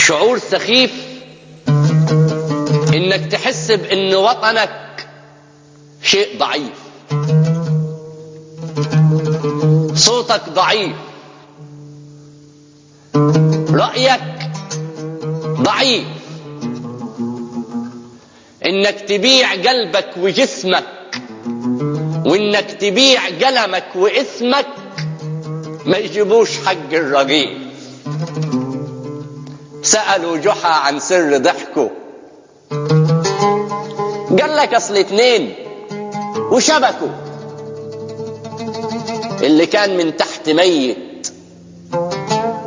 شعور سخيف انك تحس بان وطنك شيء ضعيف، صوتك ضعيف، رأيك ضعيف، انك تبيع قلبك وجسمك وانك تبيع قلمك واسمك ما يجيبوش حق الرغيف. سألوا جحا عن سر ضحكه، قال لك اصل اتنين وشبكوا، اللي كان من تحت ميت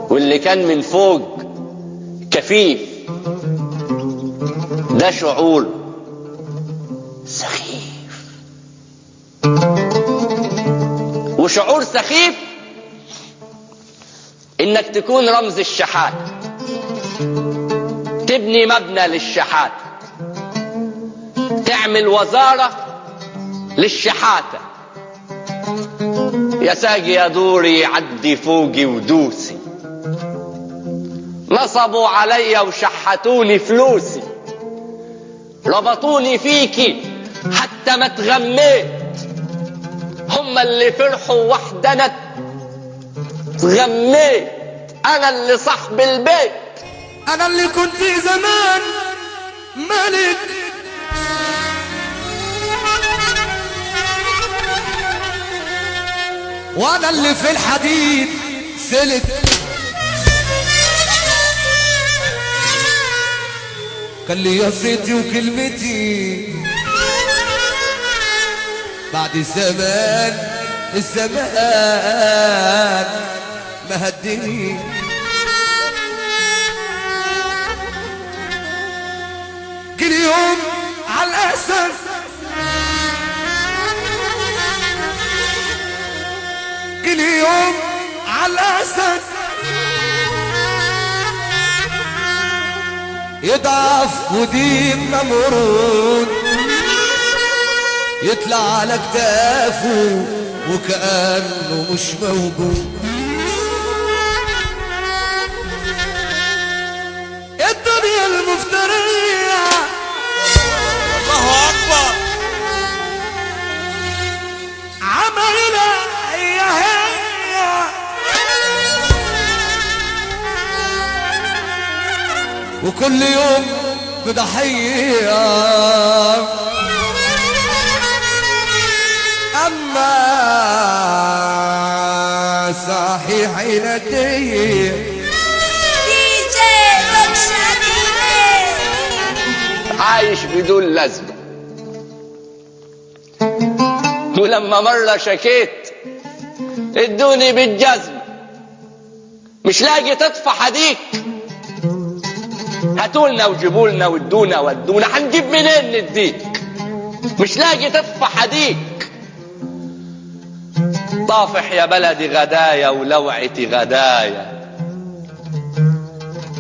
واللي كان من فوق كفيف. ده شعور سخيف. وشعور سخيف انك تكون رمز الشحات، تبني مبنى للشحات، تعمل وزارة للشحاتة. يا ساقي يا دوري عدي فوقي ودوسي، نصبوا علي وشحتوني فلوسي، ربطوني فيكي حتى ما تغميت، هم اللي فرحوا وحدنا تغميت، انا اللي صاحب البيت، انا اللي كنت زمان ملك، وانا اللي في الحديد سلك، كان لي صيتي وكلمتي بعد الزمان ما هدني. كل يوم على الاساس كل يوم على الاساس يضعف وديب ممرود، يطلع على كتافه وكأنه مش موجود. الدنيا المفترية الله أكبر عملنا هي وكل يوم بضحية، أما صحيح لدي عايش بدون لازمة. ولما مرة شكيت ادوني بالجزم، مش لاقي تطفى حديك، هاتولنا وجيبولنا ودونا ودونا، هنجيب منين نديك؟ مش لاقي تطفى حديك. طافح يا بلدي غدايا ولوعتي غدايا،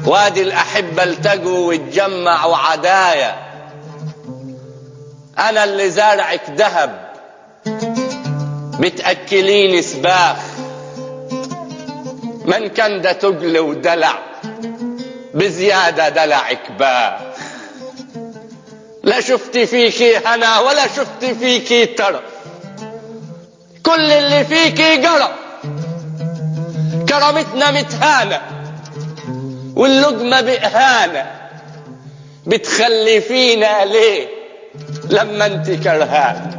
وادي الأحبة التقوا واتجمعوا عدايا. أنا اللي زارعك ذهب بتأكليني سباخ، من كان ده تقل ودلع بزيادة دلعك باخ. لا شفت فيكي هنا ولا شفت فيكي ترف، كل اللي فيكي قرف. كرامتنا متهانة واللقمة بإهانة، بتخلفينا ليه لما انت كرهانة؟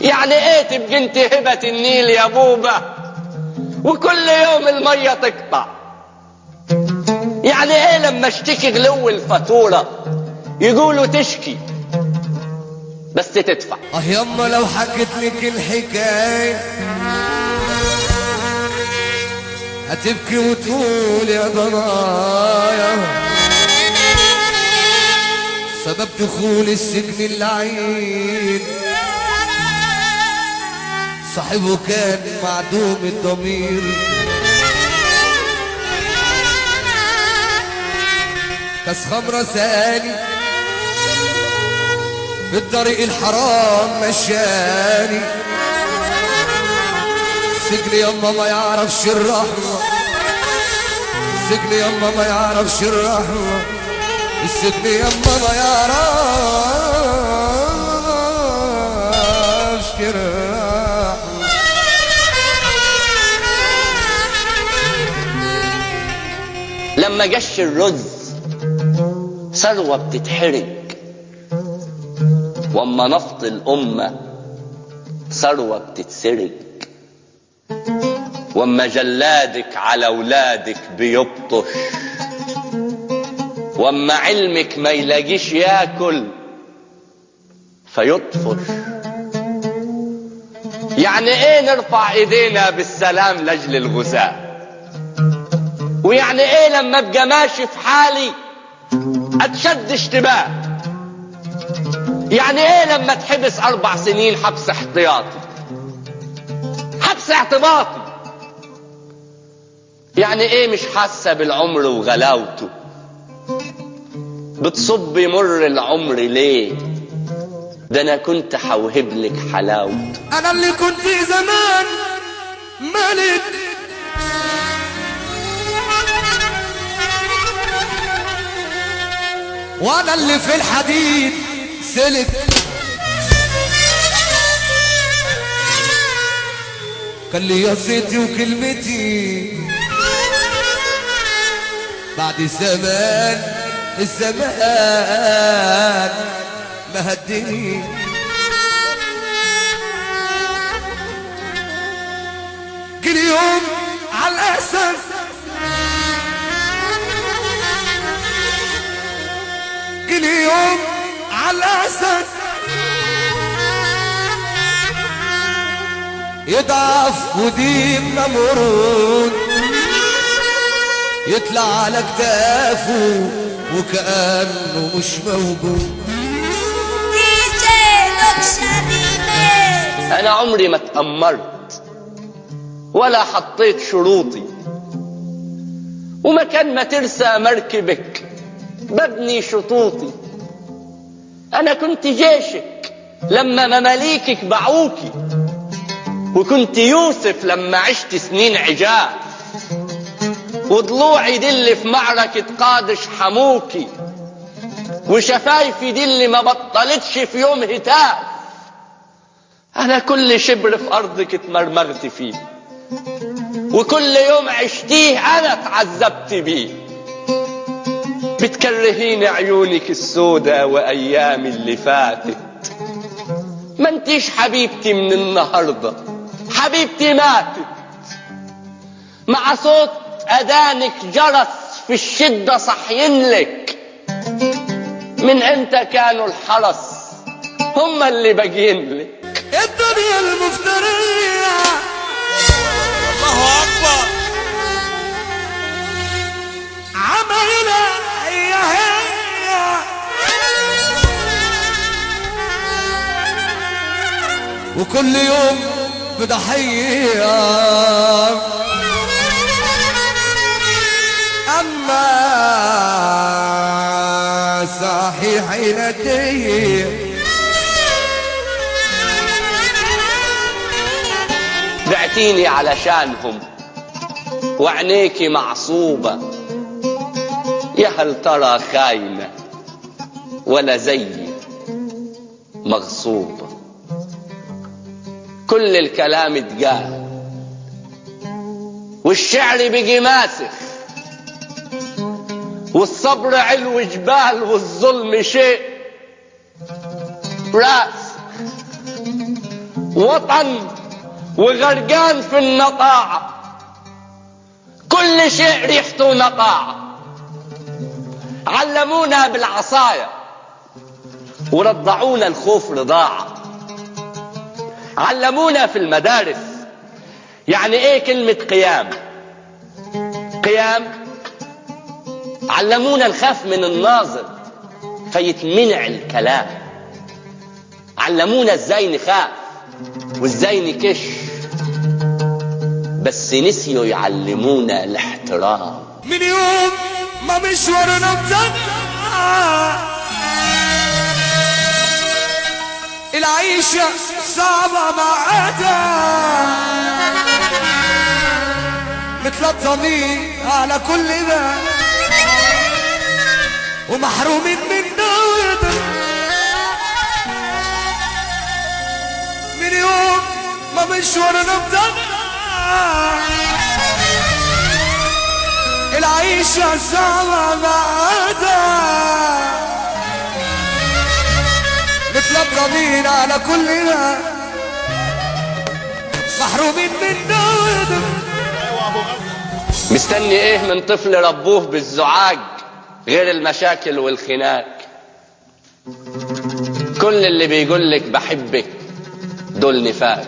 يعني ايه تبقى انت هبة النيل يا بوبة وكل يوم المية تقطع؟ يعني ايه لما اشتكي غلو الفاتورة يقولوا تشكي بس تدفع؟ يما لو حكيت لك الحكاية هتبكي وتقول يا ضنايا، سبب دخول السجن اللعين صاحبه كان معدوم الضمير، كاس خمرة سالي في الطريق الحرام مشاني، سجن يما ما يعرفش الرحمة، السجن يما ما يعرفش الرحمة، السجن يما ما يعرفش الرحمة. لما جش الرز ثروة بتتحرق، واما نفط الأمة ثروة بتتسرق، واما جلادك على اولادك بيبطش، واما علمك ما يلاقيش ياكل فيطفش. يعني ايه نرفع ايدينا بالسلام لاجل الغثاء؟ ويعني ايه لما ابقى ماشي في حالي اتشد اشتباه؟ يعني ايه لما اتحبس 4 سنين حبس احتياطي، حبس اعتباطي؟ يعني ايه مش حاسه بالعمر وغلاوته؟ بتصب مر العمر ليه؟ ده انا كنت حوهب لك حلاوته. انا اللي كنت زمان ملك، وانا اللي في الحديد سلك. كان لي صيتي وكلمتي بعد الزمان ما هدني. كل يوم على الاساس، كل يوم على الاساس يضعف وديب نمرود، يطلع على كتافه وكأنه مش موجود. انا عمري ما اتأمرت ولا حطيت شروطي، ومكان ما ترسى مركبك ببني شطوطي. انا كنت جيشك لما مماليكك باعوكي، وكنت يوسف لما عشت سنين عجاف، وضلوعي دي اللي في معركة قادش حموكي، وشفايفي دي اللي ما بطلتش في يوم هتاف. انا كل شبر في ارضك اتمرمغت فيه، وكل يوم عشتيه انا اتعذبت بيه. بتكرهيني عيونك السودة وايامي اللي فاتت، ما انتيش حبيبتي من النهاردة، حبيبتي ماتت. مع صوت أذانك جرس في الشدة صحينلك، من امتى كانوا الحرس هم اللي باقينلك؟ الدنيا المفترية الله أكبر عملنا هي وكل يوم بضحية. أما صحيح عينتي بعتيني علشانهم وعينيكي معصوبة، يا هل ترى خاينة ولا زيي مغصوبة؟ كل الكلام اتقال والشعر بقي ماسخ، والصبر علو جبال والظلم شيء راس، وطن وغرقان في النطاعة، كل شيء ريحته نطاعة. علمونا بالعصاية ورضعونا الخوف رضاعة، علمونا في المدارس يعني ايه كلمة قيام، قيام. علمونا نخاف من الناظر فيتمنع الكلام، علمونا ازاي نخاف وازاي نكش، بس نسيوا يعلمونا الاحترام. من يوم ما مشوارنا ابتدى العيشة صعبة معانا، مثل الضمير على كل ما ومحرومين من دورتك من يوم ما مشوارنا ابتدى العيشة صعبة بعدها مثل الضمير على كل ما محرومين من دورتك. مستني ايه من طفل ربوه بالزعاج غير المشاكل والخناق؟ كل اللي بيقول لك بحبك دول نفاق.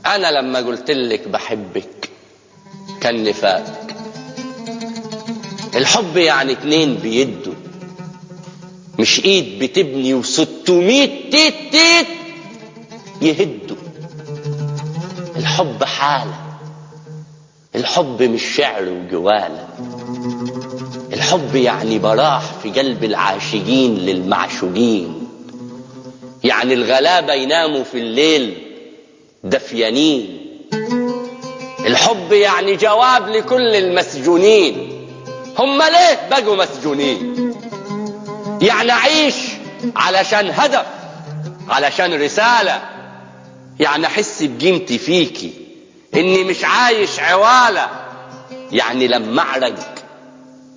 انا لما قلت لك بحبك كان نفاق. الحب يعني اتنين بيدوا، مش ايد بتبني و600 تيت تيت يهدوا. الحب حالة، الحب مش شعر وجوالة. الحب يعني براح في قلب العاشقين للمعشوقين، يعني الغلابة يناموا في الليل دفيانين. الحب يعني جواب لكل المسجونين، هم ليه بقوا مسجونين؟ يعني أعيش علشان هدف، علشان رسالة، يعني أحس بقيمتي فيكي، إني مش عايش عوالة، يعني لما أعرق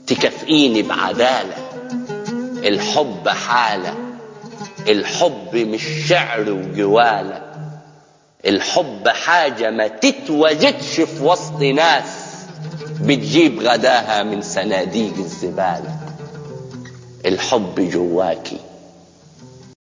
تكافئيني بعدالة. الحب حالة، الحب مش شعر وجوالة. الحب حاجة ما تتوجدش في وسط ناس بتجيب غداها من صناديق الزبالة. الحب جواكي